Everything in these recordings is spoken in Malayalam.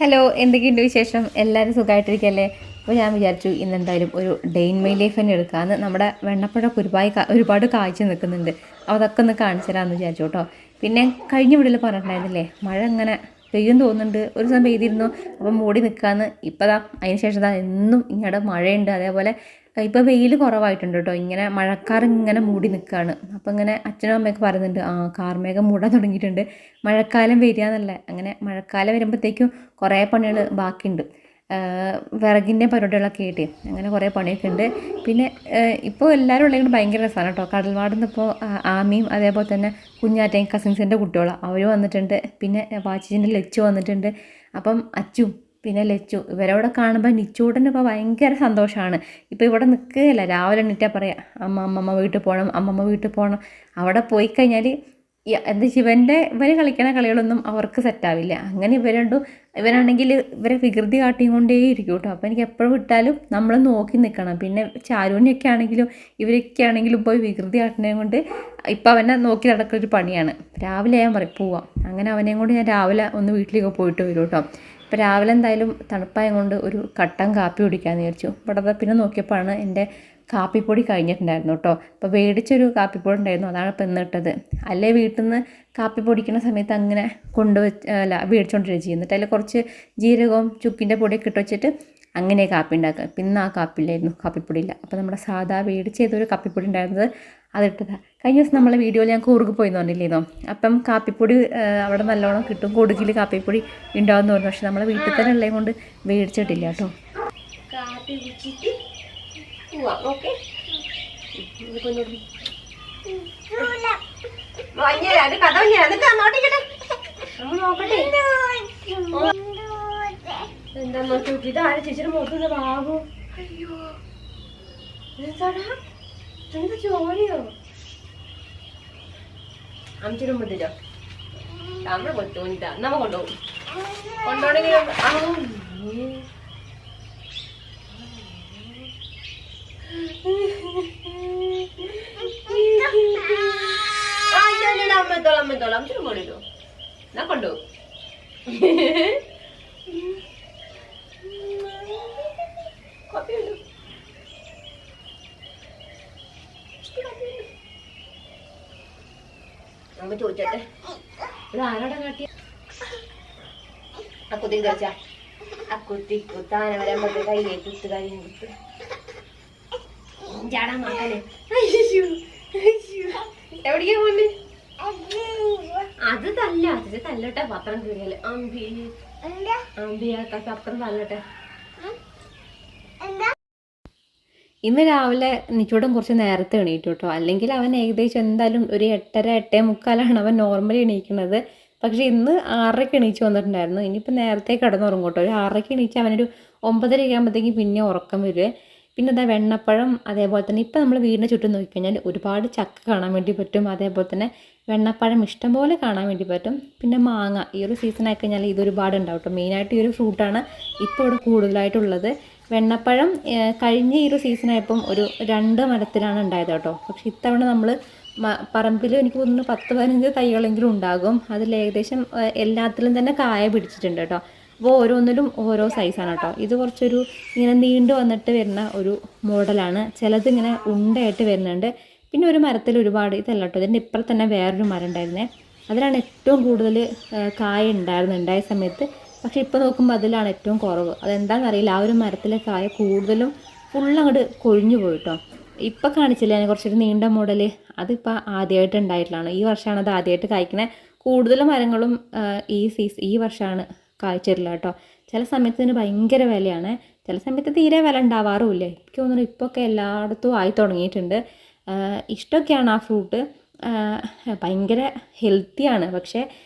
ഹലോ, എന്തൊക്കെയുണ്ട് വിശേഷം? എല്ലാവരും സുഖമായിട്ടിരിക്കല്ലേ? അപ്പോൾ ഞാൻ വിചാരിച്ചു ഇന്നെന്തായാലും ഒരു ഡേ ഇൻ മൈ ലൈഫ് തന്നെ എടുക്കാമെന്ന്. നമ്മുടെ വെണ്ണപ്പഴമൊക്കെ ഒരുപാട് കാഴ്ച നിൽക്കുന്നുണ്ട്. അപ്പോൾ അതൊക്കെ ഒന്ന് കാണിച്ചു തരാമെന്ന് വിചാരിച്ചു കേട്ടോ. പിന്നെ കഴിഞ്ഞ വീട്ടിൽ പറഞ്ഞിട്ടുണ്ടായിരുന്നില്ലേ, മഴ ഇങ്ങനെ പെയ്യും തോന്നുന്നുണ്ട്. ഒരു സമയം പെയ്തിരുന്നു, അപ്പം മൂടി നിൽക്കാമെന്ന്. ഇപ്പോൾ ദാ അതിന് ശേഷം എന്നും ഇങ്ങോട്ട് മഴയുണ്ട്. അതേപോലെ ഇപ്പോൾ വെയിൽ കുറവായിട്ടുണ്ട് കേട്ടോ. ഇങ്ങനെ മഴക്കാർ ഇങ്ങനെ മൂടി നിൽക്കുകയാണ്. അപ്പോൾ ഇങ്ങനെ അച്ഛനും അമ്മയൊക്കെ പറയുന്നുണ്ട്, കാർമേഘം മൂടാൻ തുടങ്ങിയിട്ടുണ്ട്, മഴക്കാലം വരിക എന്നല്ല. അങ്ങനെ മഴക്കാലം വരുമ്പോഴത്തേക്കും കുറേ പണികൾ ബാക്കിയുണ്ട്. വിറകിൻ്റെ പരിപാടികളൊക്കെ ആയിട്ട് അങ്ങനെ കുറേ പണിയൊക്കെ ഉണ്ട്. പിന്നെ ഇപ്പോൾ എല്ലാവരും ഉള്ളതുകൊണ്ട് ഭയങ്കര രസമാണ് കേട്ടോ. കടൽവാടിൽ നിന്ന് ഇപ്പോൾ ആമിയും അതേപോലെ തന്നെ കുഞ്ഞാറ്റയും കസിൻസിൻ്റെ കുട്ടികളും അവർ വന്നിട്ടുണ്ട്. പിന്നെ വാച്ചിൻ്റെ ലച്ചു വന്നിട്ടുണ്ട്. അപ്പം അച്ചും പിന്നെ ലച്ചു ഇവരവിടെ കാണുമ്പോൾ നിച്ചൂട്ടന് ഇപ്പോൾ ഭയങ്കര സന്തോഷമാണ്. ഇപ്പോൾ ഇവിടെ നിൽക്കുകയല്ല, രാവിലെ എണീറ്റാൽ പറയാം അമ്മമ്മ വീട്ടിൽ പോകണം, അമ്മമ്മ വീട്ടിൽ പോകണം. അവിടെ പോയി കഴിഞ്ഞാൽ എന്താ ഇവർ കളിക്കണ കളികളൊന്നും അവർക്ക് സെറ്റാവില്ല. അങ്ങനെ ഇവരാണെങ്കിൽ ഇവരെ വികൃതി കാട്ടിക്കൊണ്ടേയിരിക്കും കേട്ടോ. അപ്പോൾ എനിക്ക് എപ്പോഴും വിട്ടാലും നമ്മൾ നോക്കി നിൽക്കണം. പിന്നെ ചാരുവിനൊക്കെ ആണെങ്കിലും ഇവരൊക്കെ ആണെങ്കിലും പോയി വികൃതി കാട്ടുന്നതും കൊണ്ട് ഇപ്പോൾ അവനെ നോക്കി നടക്കുന്നൊരു പണിയാണ്. രാവിലെ ഞാൻ പറയും പോവാം. അങ്ങനെ അവനെയും കൊണ്ട് ഞാൻ രാവിലെ ഒന്ന് വീട്ടിലേക്ക് പോയിട്ട് വരും കേട്ടോ. ഇപ്പോൾ രാവിലെ എന്തായാലും തണുപ്പായത് കൊണ്ട് ഒരു കട്ടൻ കാപ്പി കുടിക്കാമെന്ന് വിചാരിച്ചു. ഇവിടെ പിന്നെ നോക്കിയപ്പോഴാണ് എൻ്റെ കാപ്പിപ്പൊടി കഴിഞ്ഞിട്ടുണ്ടായിരുന്നു കേട്ടോ. അപ്പോൾ മേടിച്ചൊരു കാപ്പിപ്പൊടി ഉണ്ടായിരുന്നു, അതാണ് ഇപ്പം ഇന്നിട്ടത്. അല്ലേ വീട്ടിൽ നിന്ന് കാപ്പി പൊടിക്കുന്ന സമയത്ത് അങ്ങനെ മേടിച്ചുകൊണ്ടിരിക്കുക ചെയ്യുന്നത്. അതിൽ കുറച്ച് ജീരകവും ചുക്കിൻ്റെ പൊടിയൊക്കെ ഇട്ട് വെച്ചിട്ട് അങ്ങനെ കാപ്പി ഉണ്ടാക്കുക. പിന്നെ ആ കാപ്പിയില്ലായിരുന്നു, കാപ്പിപ്പൊടിയില്ല. അപ്പോൾ നമ്മുടെ സാധാ മേടിച്ച് ചെയ്തൊരു കാപ്പിപ്പൊടി ഉണ്ടായിരുന്നത് അതിട്ടതാണ്. കഴിഞ്ഞ ദിവസം നമ്മളെ വീഡിയോയിൽ ഞാൻ കൂർഗ് പോയിന്ന് പറഞ്ഞില്ലേന്നോ. അപ്പം കാപ്പിപ്പൊടി അവിടെ നല്ലോണം കിട്ടും, കൊടുക്കിൽ കാപ്പിപ്പൊടി ഉണ്ടാവുമെന്ന് പറഞ്ഞു. പക്ഷെ നമ്മളെ വീട്ടിൽ തന്നെ ഉള്ളത് കൊണ്ട് മേടിച്ചിട്ടില്ല കേട്ടോ. കാപ്പി കുടിച്ചിട്ട് ഓക്കെ എന്താ നോക്കി ഇതാരും ചേച്ചിയുടെ മുഖത്ത് ബാബു. അയ്യോ എന്താടാ, എന്താ ജോലിയോ? അമ്മച്ചിയുടെ മുട്ടിലോ നമ്മൾ കൊണ്ടുപോയിട്ടാ നമ്മ കൊണ്ടുപോകും. കൊണ്ടുപോകണമെങ്കിൽ അമ്മത്തോളം അമ്മച്ചിട്ട് കൊണ്ടിട്ടോ. ഞാൻ കൊണ്ടുപോകും. അമ്മ ചോദിച്ചട്ടെ, ഇത് ആരോടാ കാട്ടിയ? അക്കുത്തിക്ക് ചോദിച്ചാ അക്കുത്തിക്കു താന വരുമ്പോ കയ്യിലേ കുത്ത് കാര്യം കുത്ത് ചാടാ നോക്കാനേ. എവിടേക്കാ പോണ്ട്? അത് തല്ല അത് തല്ലട്ടെ. പത്രം കീറിയാല് അമ്പിയാക്ക പത്രം തല്ലട്ടെ. ഇന്ന് രാവിലെ നിച്ചോടും കുറച്ച് നേരത്തെ എണീറ്റു കേട്ടോ. അല്ലെങ്കിൽ അവൻ ഏകദേശം എന്തായാലും ഒരു 8:30 8:45 അവൻ നോർമലി എണീക്കുന്നത്. പക്ഷേ ഇന്ന് 6:30 എണീച്ച് വന്നിട്ടുണ്ടായിരുന്നു. ഇനിയിപ്പോൾ നേരത്തെ കിടന്നുറങ്ങും കേട്ടോ. ഒരു 6:30 എണീച്ച് അവനൊരു 9:30 ആകുമ്പോഴത്തേക്കും പിന്നെ ഉറക്കം വരുവേ. പിന്നെ എന്താ വെണ്ണപ്പഴം, അതേപോലെ തന്നെ ഇപ്പം നമ്മൾ വീടിന് ചുറ്റും നോക്കിക്കഴിഞ്ഞാൽ ഒരുപാട് ചക്ക കാണാൻ വേണ്ടി പറ്റും. അതേപോലെ തന്നെ വെണ്ണപ്പഴം ഇഷ്ടംപോലെ കാണാൻ വേണ്ടി പറ്റും. പിന്നെ മാങ്ങ ഈ ഒരു സീസൺ ആയി കഴിഞ്ഞാൽ ഇതൊരുപാട് ഉണ്ടാവും കേട്ടോ. മെയിനായിട്ട് ഈ ഒരു ഫ്രൂട്ടാണ് ഇപ്പോൾ ഇവിടെ കൂടുതലായിട്ടുള്ളത്. വെണ്ണപ്പഴം കഴിഞ്ഞ ഈ ഒരു സീസണായപ്പം ഒരു 2 മരത്തിലാണ് ഉണ്ടായത് കേട്ടോ. പക്ഷെ ഇത്തവണ നമ്മൾ പറമ്പിൽ എനിക്ക് തോന്നുന്നു 10-15 തൈകളെങ്കിലും ഉണ്ടാകും. അതിൽ ഏകദേശം എല്ലാത്തിലും തന്നെ കായ പിടിച്ചിട്ടുണ്ട് കേട്ടോ. അപ്പോൾ ഓരോന്നിലും ഓരോ സൈസാണ് കേട്ടോ. ഇത് കുറച്ചൊരു ഇങ്ങനെ നീണ്ടു വന്നിട്ട് വരുന്ന ഒരു മോഡലാണ്. ചിലത് ഇങ്ങനെ ഉണ്ടയായിട്ട് വരുന്നുണ്ട്. പിന്നെ ഒരു മരത്തിൽ ഒരുപാട് ഇതല്ല കേട്ടോ. ഇതിൻ്റെ ഇപ്പുറത്ത് തന്നെ വേറൊരു മരം ഉണ്ടായിരുന്നേ, അതിലാണ് ഏറ്റവും കൂടുതൽ കായ ഉണ്ടായ സമയത്ത്. പക്ഷേ ഇപ്പോൾ നോക്കുമ്പോൾ അതിലാണ് ഏറ്റവും കുറവ്. അതെന്താണെന്നറിയില്ല, ആ ഒരു മരത്തിലെ കായ കൂടുതലും ഫുള്ളങ്ങോട്ട് കൊഴിഞ്ഞു പോയിട്ടോ. ഇപ്പം കാണിച്ചില്ല ഞാൻ കുറച്ചൊരു നീണ്ട മോഡൽ, അതിപ്പോൾ ആദ്യമായിട്ട് ഉണ്ടായിട്ടുള്ളതാണ്. ഈ വർഷമാണ് അത് ആദ്യമായിട്ട് കായ്ക്കുന്നത്. കൂടുതൽ മരങ്ങളും ഈ വർഷമാണ് കായ്ച്ചിട്ടില്ല കേട്ടോ. ചില സമയത്ത് ഇതിന് ഭയങ്കര വിലയാണ്, ചില സമയത്ത് തീരെ വില ഉണ്ടാവാറുമില്ല. എനിക്ക് തോന്നുന്നു ഇപ്പോഴൊക്കെ എല്ലായിടത്തും ആയി തുടങ്ങിയിട്ടുണ്ട്. ഇഷ്ടമൊക്കെയാണ് ആ ഫ്രൂട്ട്, ഭയങ്കര ഹെൽത്തിയാണ്. പക്ഷേ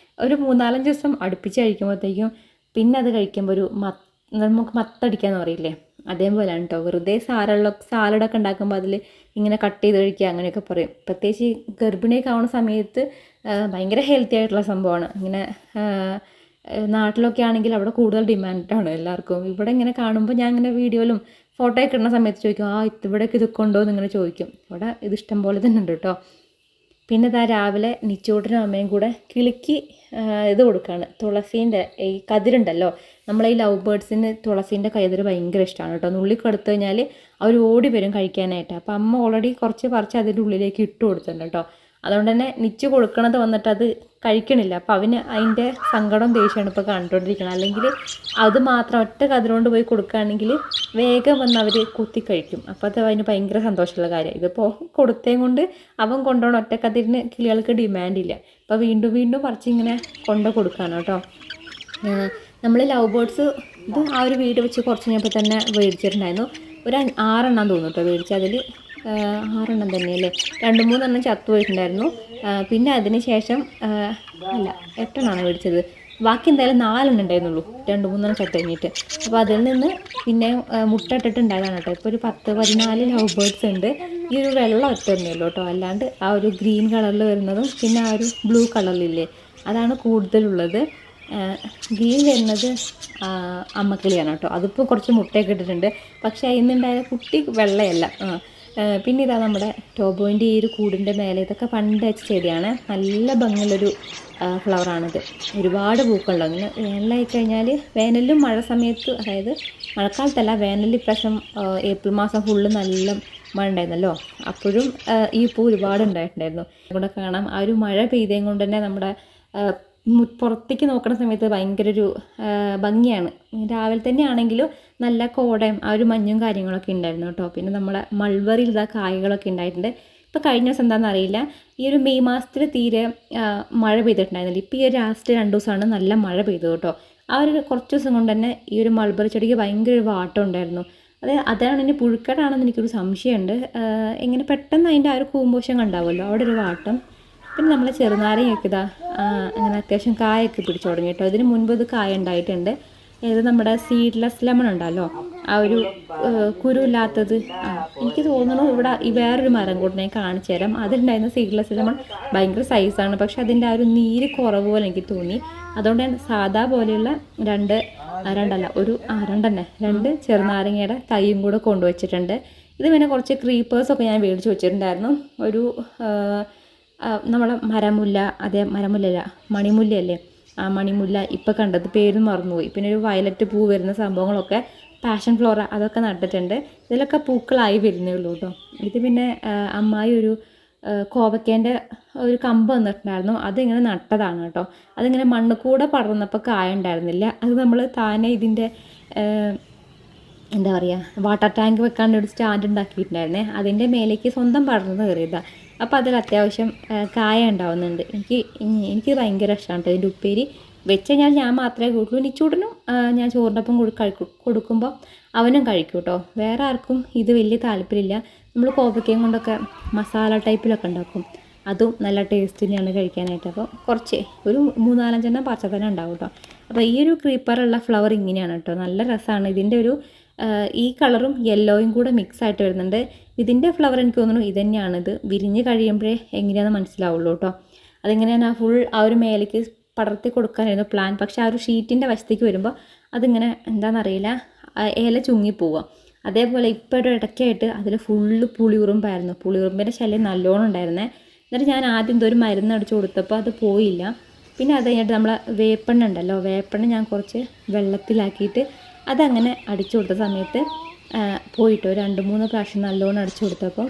ഒരു 3-4 ദിവസം അടുപ്പിച്ച് കഴിക്കുമ്പോഴത്തേക്കും പിന്നെ അത് കഴിക്കുമ്പോൾ നമുക്ക് മത്തടിക്കാന്ന് പറയില്ലേ, അതേപോലെയാണ് കേട്ടോ. വെറുതെ സാലഡൊക്കെ ഉണ്ടാക്കുമ്പോൾ അതിൽ ഇങ്ങനെ കട്ട് ചെയ്ത് കഴിക്കുക അങ്ങനെയൊക്കെ പറയും. പ്രത്യേകിച്ച് ഗർഭിണിയൊക്കെ ആവുന്ന സമയത്ത് ഭയങ്കര ഹെൽത്തി ആയിട്ടുള്ള സംഭവമാണ്. ഇങ്ങനെ നാട്ടിലൊക്കെ ആണെങ്കിൽ അവിടെ കൂടുതൽ ഡിമാൻഡാണ് എല്ലാവർക്കും. ഇവിടെ ഇങ്ങനെ കാണുമ്പോൾ ഞാൻ ഇങ്ങനെ വീഡിയോയിലും ഫോട്ടോ ഒക്കെ ഇടുന്ന സമയത്ത് ചോദിക്കും, ഇവിടേക്ക് ഇതൊക്കെ ഉണ്ടോ എന്ന് ഇങ്ങനെ ചോദിക്കും. ഇവിടെ ഇത് ഇഷ്ടം പോലെ തന്നെ ഉണ്ട് കേട്ടോ. പിന്നെ ഇതാ രാവിലെ നിച്ചൂട്ടനും അമ്മയും കൂടെ കിളിക്ക് ഇത് കൊടുക്കുകയാണ്, തുളസീൻ്റെ ഈ കതിരുണ്ടല്ലോ. നമ്മളെ ഈ ലവ് ബേർഡ്സിന് തുളസീൻ്റെ കതിര് ഭയങ്കര ഇഷ്ടമാണ് കേട്ടോ. നുള്ളി കൊടുത്തു കഴിഞ്ഞാൽ അവർ ഓടി വരും കഴിക്കാനായിട്ട്. അപ്പോൾ അമ്മ ഓൾറെഡി കുറച്ച് പറിച്ച് അതിൻ്റെ ഉള്ളിലേക്ക് ഇട്ട് കൊടുത്തിട്ടുണ്ട് കേട്ടോ. അതുകൊണ്ട് തന്നെ നിച്ച് കൊടുക്കണത് വന്നിട്ട് അത് കഴിക്കണില്ല. അപ്പോൾ അവന് അതിൻ്റെ സങ്കടം ദേഷ്യമാണ് ഇപ്പോൾ കണ്ടുകൊണ്ടിരിക്കണം. അല്ലെങ്കിൽ അത് മാത്രം ഒറ്റ കതിരുകൊണ്ട് പോയി കൊടുക്കുകയാണെങ്കിൽ വേഗം വന്ന് അവർ കുത്തി കഴിക്കും. അപ്പോൾ അത് അതിന് ഭയങ്കര സന്തോഷമുള്ള കാര്യമാണ്. ഇതിപ്പോൾ കൊടുത്തേ കൊണ്ട് അവൻ കൊണ്ടുപോകണം, ഒറ്റ കതിരിന് കിളികൾക്ക് ഡിമാൻഡില്ല. അപ്പോൾ വീണ്ടും വീണ്ടും പറിച്ച് ഇങ്ങനെ കൊണ്ട് കൊടുക്കുകയാണ് കേട്ടോ. നമ്മൾ ലവ് ബേർഡ്സ് ഇത് ആ ഒരു വീട് വെച്ച് കുറച്ച് കഴിഞ്ഞപ്പോൾ തന്നെ മേടിച്ചിട്ടുണ്ടായിരുന്നു. ഒരു 6 എണ്ണം തോന്നും കേട്ടോ മേടിച്ച്. അതിൽ 6 എണ്ണം തന്നെയല്ലേ, 2-3 എണ്ണം ചത്തു പോയിട്ടുണ്ടായിരുന്നു. പിന്നെ അതിന് ശേഷം അല്ല 8 എണ്ണമാണ് മേടിച്ചത്. ബാക്കി എന്തായാലും 4 എണ്ണം ഉണ്ടായിരുന്നുള്ളൂ, 2-3 എണ്ണം ചത്തു കഴിഞ്ഞിട്ട്. അപ്പോൾ അതിൽ നിന്ന് പിന്നെ മുട്ട ഇട്ടിട്ടുണ്ടായതാണ് കേട്ടോ. ഇപ്പോൾ ഒരു 10-14 ലവ് ബേർഡ്സ് ഉണ്ട്. ഈ ഒരു വെള്ളം ഒറ്റ തന്നെയുള്ളൂ കേട്ടോ. അല്ലാണ്ട് ആ ഒരു ഗ്രീൻ കളറിൽ വരുന്നതും പിന്നെ ആ ഒരു ബ്ലൂ കളറിലില്ലേ അതാണ് കൂടുതലുള്ളത്. ഗ്രീൻ വരുന്നത് അമ്മക്കിളിയാണ് കേട്ടോ. അതിപ്പോൾ കുറച്ച് മുട്ടയൊക്കെ ഇട്ടിട്ടുണ്ട്. പക്ഷേ അതിന്നുണ്ടായ കുട്ടി വെള്ളയല്ല. പിന്നെ ഇതാ നമ്മുടെ ടോബോയിൻ്റെ ഈ ഒരു കൂടിൻ്റെ മേലെ ഇതൊക്കെ പണ്ട് വെച്ച ചെടിയാണ്. നല്ല ഭംഗിയുള്ളൊരു ഫ്ലവറാണിത്. ഒരുപാട് പൂക്കളുണ്ടോ. ഇങ്ങനെ വേനലായി കഴിഞ്ഞാൽ, വേനലിലും മഴ സമയത്ത്, അതായത് മഴക്കാലത്തല്ല വേനലിൽ ഇപ്രാവശ്യം ഏപ്രിൽ മാസം ഫുള്ള് നല്ല മഴ ഉണ്ടായിരുന്നല്ലോ. അപ്പോഴും ഈ പൂ ഒരുപാട് ഉണ്ടായിട്ടുണ്ടായിരുന്നു. ഇവിടെ കാണാം ആ ഒരു മഴ പെയ്തതും കൊണ്ട് തന്നെ നമ്മുടെ പുറത്തേക്ക് നോക്കുന്ന സമയത്ത് ഭയങ്കര ഒരു ഭംഗിയാണ്. രാവിലെ തന്നെ ആണെങ്കിലും നല്ല കോടയും ആ ഒരു മഞ്ഞും കാര്യങ്ങളൊക്കെ ഉണ്ടായിരുന്നു കേട്ടോ. പിന്നെ നമ്മളെ മൾബറിയിൽ ഇതാ കായകളൊക്കെ ഉണ്ടായിട്ടുണ്ട്. ഇപ്പോൾ കഴിഞ്ഞ ദിവസം എന്താണെന്ന് അറിയില്ല, ഈ ഒരു മെയ് മാസത്തിൽ തീരെ മഴ പെയ്തിട്ടുണ്ടായിരുന്നില്ല. ഇപ്പോൾ ഈ ഒരു ലാസ്റ്റ് 2 ദിവസമാണ് നല്ല മഴ പെയ്തത് കേട്ടോ. ആ ഒരു കുറച്ച് ദിവസം കൊണ്ട് തന്നെ ഈ ഒരു മൾബറി ചെടിക്ക് ഭയങ്കര ഒരു വാട്ടം ഉണ്ടായിരുന്നു. അതാണ് ഇനി പുഴുക്കടാണെന്ന് എനിക്കൊരു സംശയമുണ്ട്. എങ്ങനെ പെട്ടെന്ന് അതിൻ്റെ ആ ഒരു കൂമ്പോഷം കണ്ടാവുമല്ലോ, അവിടെ ഒരു വാട്ടം. പിന്നെ നമ്മൾ ചെറുനാരങ്ങയൊക്കെ ഇതാ അങ്ങനെ അത്യാവശ്യം കായൊക്കെ പിടിച്ചു തുടങ്ങി കേട്ടോ. ഇതിന് മുൻപ് ഇത് കായ ഉണ്ടായിട്ടുണ്ട്. ഇത് നമ്മുടെ സീഡ്ലെസ് ലെമൺ ഉണ്ടല്ലോ, ആ ഒരു കുരുവില്ലാത്തത്. എനിക്ക് തോന്നുന്നു ഇവിടെ ഈ വേറൊരു മരം കൂടെ ഞാൻ കാണിച്ചു തരാം. അതിലുണ്ടായിരുന്ന സീഡ്ലെസ് ലെമൺ ഭയങ്കര സൈസാണ്, പക്ഷെ അതിൻ്റെ ആ ഒരു നീര് കുറവ് പോലെ എനിക്ക് തോന്നി. അതുകൊണ്ട് ഞാൻ സാധാ പോലെയുള്ള രണ്ട് ചെറുനാരങ്ങയുടെ തൈയും കൂടെ കൊണ്ടുവച്ചിട്ടുണ്ട്. ഇത് പിന്നെ കുറച്ച് ക്രീപ്പേഴ്സൊക്കെ ഞാൻ മേടിച്ച് വെച്ചിട്ടുണ്ടായിരുന്നു. ഒരു നമ്മളെ മണിമുല്ലയല്ലേ, ആ മണിമുല്ല ഇപ്പോൾ കണ്ടത് പേര് മറന്നുപോയി. പിന്നെ ഒരു വയലറ്റ് പൂ വരുന്ന സംഭവങ്ങളൊക്കെ, പാഷൻ ഫ്ലോറ, അതൊക്കെ നട്ടിട്ടുണ്ട്. ഇതിലൊക്കെ പൂക്കളായി വരുന്നേ ഉള്ളൂ കേട്ടോ. ഇത് പിന്നെ അമ്മായി ഒരു കോവക്കേൻ്റെ ഒരു കമ്പ് വന്നിട്ടുണ്ടായിരുന്നു. അതിങ്ങനെ നട്ടതാണ് കേട്ടോ. അതിങ്ങനെ മണ്ണ് കൂടെ പടർന്നപ്പോൾ കായ ഉണ്ടായിരുന്നില്ല. അത് നമ്മൾ താനെ ഇതിൻ്റെ എന്താ പറയുക, വാട്ടർ ടാങ്ക് വെക്കാണ്ട് ഒരു സ്റ്റാൻഡ് ഉണ്ടാക്കിയിട്ടുണ്ടായിരുന്നേ. അതിൻ്റെ മേലേക്ക് സ്വന്തം പടർന്ന് കയറിയതാണ്. അപ്പോൾ അതിൽ അത്യാവശ്യം കായ ഉണ്ടാവുന്നുണ്ട്. എനിക്ക് ഭയങ്കര ഇഷ്ടമാണ് ഇതിൻ്റെ ഉപ്പേരി വെച്ച് കഴിഞ്ഞാൽ ഞാൻ മാത്രമേ കൂട്ടുള്ളൂ. നിച്ചൂടനും ഞാൻ ചോറിൻ്റെ ഒപ്പം കൊടുക്കുമ്പോൾ അവനും കഴിക്കും കേട്ടോ. വേറെ ആർക്കും ഇത് വലിയ താല്പര്യമില്ല. നമ്മൾ കോവക്കയും കൊണ്ടൊക്കെ മസാല ടൈപ്പിലൊക്കെ ഉണ്ടാക്കും, അതും നല്ല ടേസ്റ്റ് തന്നെയാണ് കഴിക്കാനായിട്ട്. അപ്പോൾ കുറച്ച് ഒരു 3-4 എണ്ണം പച്ച തന്നെ ഉണ്ടാവും കേട്ടോ. അപ്പോൾ ഈ ഒരു ക്രീപ്പറുള്ള ഫ്ലവർ ഇങ്ങനെയാണ് കേട്ടോ. നല്ല രസമാണ്. ഇതിൻ്റെ ഒരു ഈ കളറും യെല്ലോയും കൂടെ മിക്സ് ആയിട്ട് വരുന്നുണ്ട്. ഇതിൻ്റെ ഫ്ലവർ എനിക്ക് തോന്നുന്നു ഇത് തന്നെയാണിത്. വിരിഞ്ഞ് കഴിയുമ്പോഴേ എങ്ങനെയാണെന്ന് മനസ്സിലാവുള്ളൂ കേട്ടോ. അതിങ്ങനെയാണ് ഫുൾ ആ ഒരു മേലേക്ക് പടർത്തി കൊടുക്കാനായിരുന്നു പ്ലാൻ. പക്ഷേ ആ ഒരു ഷീറ്റിൻ്റെ വശത്തേക്ക് വരുമ്പോൾ അതിങ്ങനെ എന്താണെന്നറിയില്ല, ഇല ചുങ്ങിപ്പോവുക. അതേപോലെ ഇപ്പോൾ ഒരു ഇടയ്ക്കായിട്ട് അതിൽ ഫുള്ള് പുളിയുറുമ്പായിരുന്നു. പുളിയുറുമ്പിൻ്റെ ശല്യം നല്ലോണം ഉണ്ടായിരുന്നേ. എന്നിട്ട് ഞാൻ ആദ്യം എന്തോ ഒരു മരുന്ന് അടിച്ചു കൊടുത്തപ്പോൾ അത് പോയില്ല. പിന്നെ അത് കഴിഞ്ഞിട്ട് നമ്മളെ വേപ്പെണ്ണ ഉണ്ടല്ലോ, വേപ്പെണ്ണ ഞാൻ കുറച്ച് വെള്ളത്തിലാക്കിയിട്ട് അതങ്ങനെ അടിച്ചു കൊടുത്ത സമയത്ത് പോയിട്ടോ 2-3 പ്രാവശ്യം നല്ലോണം അടിച്ചു കൊടുത്തപ്പോൾ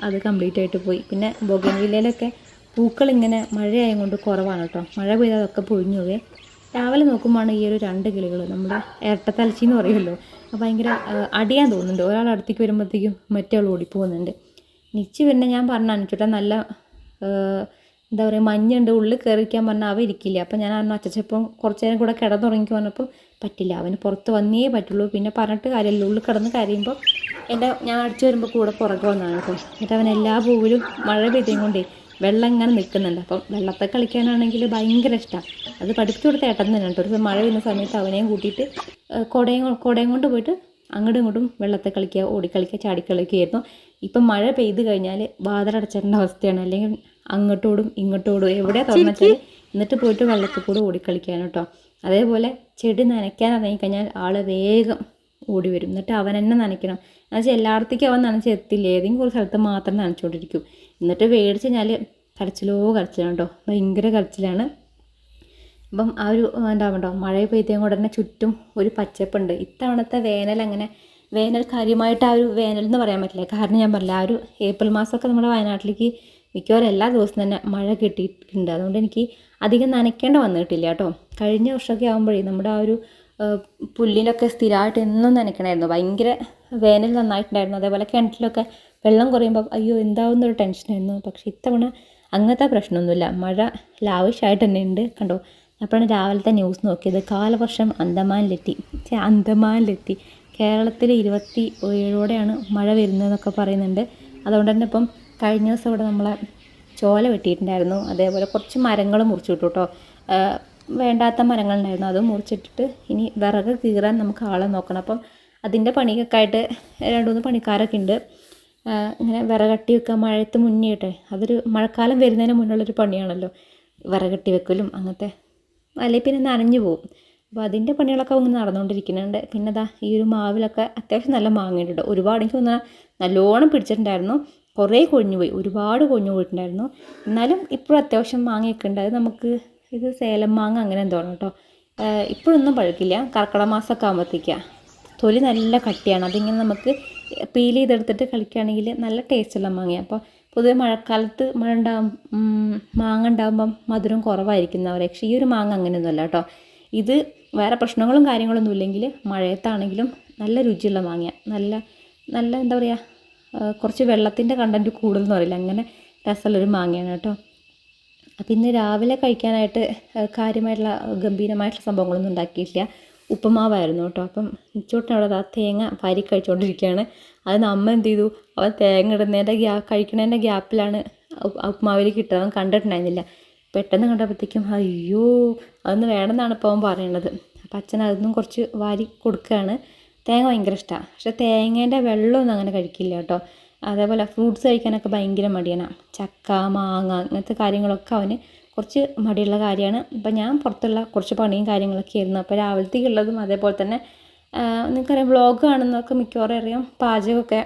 അത് കംപ്ലീറ്റ് ആയിട്ട് പോയി. പിന്നെ ബൊഗൻവില്ലയിലൊക്കെ പൂക്കളിങ്ങനെ മഴയായത് കൊണ്ട് കുറവാണ് കേട്ടോ. മഴ പെയ്താൽ അതൊക്കെ പൊഴിഞ്ഞു പോവേ. രാവിലെ നോക്കുമ്പോഴാണ് ഈ ഒരു 2 കിളികൾ, നമ്മുടെ ഇരട്ടത്തലച്ചി എന്ന് പറയുമല്ലോ, ഭയങ്കര അടിയാൻ തോന്നുന്നുണ്ട്. ഒരാൾ അടുത്തേക്ക് വരുമ്പോഴത്തേക്കും മറ്റേ ആൾ ഓടിപ്പോകുന്നുണ്ട്. നിച്ച് പിന്നെ ഞാൻ പറഞ്ഞു അനുചേട്ടാ നല്ല എന്താ പറയുക മഞ്ഞുണ്ട്, ഉള്ളിൽ കയറിക്കാൻ പറഞ്ഞാൽ അവ ഇരിക്കില്ല. അപ്പോൾ ഞാൻ അന്ന് അച്ചച്ചപ്പം കുറച്ച് നേരം കൂടെ കിടന്നുറങ്ങിക്ക് പറഞ്ഞപ്പോൾ പറ്റില്ല, അവന് പുറത്ത് വന്നേ പറ്റുള്ളൂ. പിന്നെ പറഞ്ഞിട്ട് കാര്യമില്ല, ഉള്ളിൽ കിടന്ന് കരയുമ്പോൾ ഞാൻ അടിച്ചു വരുമ്പോൾ കൂടെ പുറകെ വന്നതാണ് കേട്ടോ. എന്നിട്ട് അവൻ എല്ലാ പൂവിലും മഴ പെയ്തേം കൊണ്ടേ വെള്ളം ഇങ്ങനെ നിൽക്കുന്നുണ്ട്. അപ്പം വെള്ളത്തെ കളിക്കാനാണെങ്കിൽ ഭയങ്കര ഇഷ്ടമാണ്. അത് പഠിപ്പിച്ചു കൊടുത്ത ഏട്ടൻ തന്നെ കേട്ടോ. ഒരു മഴ പെയ്യുന്ന സമയത്ത് അവനെയും കൂട്ടിയിട്ട് കുടയും കൊണ്ട് പോയിട്ട് അങ്ങോട്ടും ഇങ്ങോട്ടും വെള്ളത്തെ കളിക്കുക, ഓടിക്കളിക്കുക, ചാടിക്കളിക്കുകയായിരുന്നു. ഇപ്പം മഴ പെയ്ത് കഴിഞ്ഞാൽ വാതിലടച്ചേണ്ട അവസ്ഥയാണ്. അല്ലെങ്കിൽ അങ്ങോട്ടോടും ഇങ്ങോട്ടോടും എവിടെയാണ് തുറന്നുവെച്ചാൽ എന്നിട്ട് പോയിട്ട് വെള്ളത്തിൽ കൂടെ ഓടിക്കളിക്കാൻ കേട്ടോ. അതേപോലെ ചെടി നനയ്ക്കാൻ ഇറങ്ങിക്കഴിഞ്ഞാൽ ആൾ വേഗം ഓടി വരും. എന്നിട്ട് അവൻ തന്നെ നനയ്ക്കണം. എന്നുവെച്ചാൽ എല്ലായിടത്തേക്കും അവൻ നനച്ചെത്തില്ല, ഏതെങ്കിലും ഒരു സ്ഥലത്ത് മാത്രം നനച്ചുകൊണ്ടിരിക്കും. എന്നിട്ട് മേടിച്ച് കഴിഞ്ഞാൽ കരച്ചിലാണ് കേട്ടോ, ഭയങ്കര കരച്ചിലാണ്. അപ്പം ആ ഒരു ഉണ്ടാവുന്നുണ്ടോ മഴ പെയ്തേം കൂടെ തന്നെ ചുറ്റും ഒരു പച്ചപ്പുണ്ട്. ഇത്തവണത്തെ വേനൽ അങ്ങനെ വേനൽ കാര്യമായിട്ട് ആ ഒരു വേനൽ എന്ന് പറയാൻ പറ്റില്ല. കാരണം ഞാൻ പറഞ്ഞില്ല ആ ഒരു ഏപ്രിൽ മാസമൊക്കെ നമ്മുടെ വയനാട്ടിലേക്ക് മിക്കവാറും എല്ലാ ദിവസവും തന്നെ മഴ കിട്ടിയിട്ടുണ്ട്. അതുകൊണ്ട് എനിക്ക് അധികം നനയ്ക്കേണ്ട വന്നിട്ടില്ല കേട്ടോ. കഴിഞ്ഞ വർഷമൊക്കെ ആകുമ്പോഴേ നമ്മുടെ ആ ഒരു പുല്ലിലൊക്കെ സ്ഥിരമായിട്ട് എന്നും നനയ്ക്കണമായിരുന്നു. ഭയങ്കര വേനൽ നന്നായിട്ടുണ്ടായിരുന്നു. അതേപോലെ കിണറ്റിലൊക്കെ വെള്ളം കുറയുമ്പോൾ അയ്യോ എന്താവുന്നൊരു ടെൻഷനായിരുന്നു. പക്ഷേ ഇത്തവണ അങ്ങനത്തെ പ്രശ്നമൊന്നുമില്ല. മഴ ലാവിഷായിട്ട് തന്നെ ഉണ്ട്. കണ്ടോ, അപ്പോഴാണ് രാവിലത്തെ ന്യൂസ് നോക്കിയത്. കാലവർഷം അന്തമാനിലെത്തി കേരളത്തിൽ 27ഓടെയാണ് മഴ വരുന്നതെന്നൊക്കെ പറയുന്നുണ്ട്. അതുകൊണ്ട് തന്നെ ഇപ്പം കഴിഞ്ഞ ദിവസം ഇവിടെ നമ്മളെ ചോല വെട്ടിയിട്ടുണ്ടായിരുന്നു. അതേപോലെ കുറച്ച് മരങ്ങൾ മുറിച്ചിട്ടു കേട്ടോ. വേണ്ടാത്ത മരങ്ങളുണ്ടായിരുന്നു, അത് മുറിച്ചിട്ടിട്ട് ഇനി വിറക് കീറാൻ നമുക്ക് ആളെ നോക്കണം. അപ്പം അതിൻ്റെ പണിയൊക്കെ ആയിട്ട് 2-3 പണിക്കാരൊക്കെ ഉണ്ട്. ഇങ്ങനെ വിറകട്ടി വെക്കുക മഴയത്ത് മുന്നിട്ടെ, അതൊരു മഴക്കാലം വരുന്നതിന് മുന്നുള്ളൊരു പണിയാണല്ലോ വിറകട്ടി വെക്കലും അങ്ങനത്തെ. അല്ലെങ്കിൽ പിന്നെ നനഞ്ഞു പോകും. അപ്പോൾ അതിൻ്റെ പണികളൊക്കെ ഇങ്ങനെ നടന്നുകൊണ്ടിരിക്കുന്നുണ്ട്. പിന്നെ ഇതാ ഈ ഒരു മാവിലൊക്കെ അത്യാവശ്യം നല്ല മാങ്ങയുണ്ട്. ഒരുപാട് എനിക്ക് തോന്നുന്ന നല്ലോണം പിടിച്ചിട്ടുണ്ടായിരുന്നു. കുറേ കൊഴിഞ്ഞു പോയി, ഒരുപാട് കൊഴിഞ്ഞു പോയിട്ടുണ്ടായിരുന്നു. എന്നാലും ഇപ്പോഴും അത്യാവശ്യം മാങ്ങയൊക്കെ ഉണ്ട്. അത് നമുക്ക് ഇത് സേലം മാങ്ങ അങ്ങനെ എന്തോണം കേട്ടോ. ഇപ്പോഴൊന്നും പഴുക്കില്ല, കർക്കിടക മാസമൊക്കെ ആകുമ്പോഴത്തേക്കാണ്. തൊലി നല്ല കട്ടിയാണ്. അതിങ്ങനെ നമുക്ക് പീൽ ചെയ്തെടുത്തിട്ട് കളിക്കുകയാണെങ്കിൽ നല്ല ടേസ്റ്റുള്ള മാങ്ങയാണ്. അപ്പോൾ പൊതുവെ മഴക്കാലത്ത് മാങ്ങ ഉണ്ടാകുമ്പം മധുരം കുറവായിരിക്കുന്നവരെ, പക്ഷേ ഈ ഒരു മാങ്ങ അങ്ങനെയൊന്നുമല്ല കേട്ടോ. ഇത് വേറെ പ്രശ്നങ്ങളും കാര്യങ്ങളൊന്നും ഇല്ലെങ്കിൽ മഴയത്താണെങ്കിലും നല്ല രുചിയുള്ള മാങ്ങയാണ്. നല്ല നല്ല എന്താ പറയുക, കുറച്ച് വെള്ളത്തിൻ്റെ കണ്ടൻറ്റ് കൂടുതലെന്ന് പറയില്ല, അങ്ങനെ രസമുള്ളൊരു മാങ്ങയാണ് കേട്ടോ. അപ്പം ഇന്ന് രാവിലെ കഴിക്കാനായിട്ട് കാര്യമായിട്ടുള്ള ഗംഭീരമായിട്ടുള്ള സംഭവങ്ങളൊന്നും ഉണ്ടാക്കിയിട്ടില്ല. ഉപ്പുമാവായിരുന്നു കേട്ടോ. അപ്പം നിച്ചോട്ടനവിടെ തേങ്ങ വാരി കഴിച്ചുകൊണ്ടിരിക്കുകയാണ്. അത് അമ്മ എന്ത് ചെയ്തു, അവൻ തേങ്ങ ഇടുന്നതിൻ്റെ കഴിക്കണതിൻ്റെ ഗ്യാപ്പിലാണ് ഉപ്പുമാവിലേക്ക് ഇട്ടത്. അവൻ കണ്ടിട്ടുണ്ടായിരുന്നില്ല. പെട്ടെന്ന് കണ്ടപ്പോഴത്തേക്കും അയ്യോ അതൊന്ന് വേണമെന്നാണ് ഇപ്പോൾ അവൻ പറയണത്. അപ്പം അച്ഛൻ അതൊന്നും കുറച്ച് വാരി കൊടുക്കുകയാണ്. തേങ്ങ ഭയങ്കര ഇഷ്ടമാണ്, പക്ഷേ തേങ്ങേൻ്റെ വെള്ളമൊന്നും അങ്ങനെ കഴിക്കില്ല കേട്ടോ. അതേപോലെ ഫ്രൂട്ട്സ് കഴിക്കാനൊക്കെ ഭയങ്കര മടിയാണ്. ചക്ക, മാങ്ങ അങ്ങനത്തെ കാര്യങ്ങളൊക്കെ അവന് കുറച്ച് മടിയുള്ള കാര്യമാണ്. അപ്പം ഞാൻ പുറത്തുള്ള കുറച്ച് പണിയും കാര്യങ്ങളൊക്കെ ആയിരുന്നു. അപ്പോൾ രാവിലത്തേക്കുള്ളതും അതേപോലെ തന്നെ നിങ്ങൾക്കറിയാം വ്ളോഗ് കാണുന്നതൊക്കെ മിക്കവാറും അറിയാം, പാചകമൊക്കെ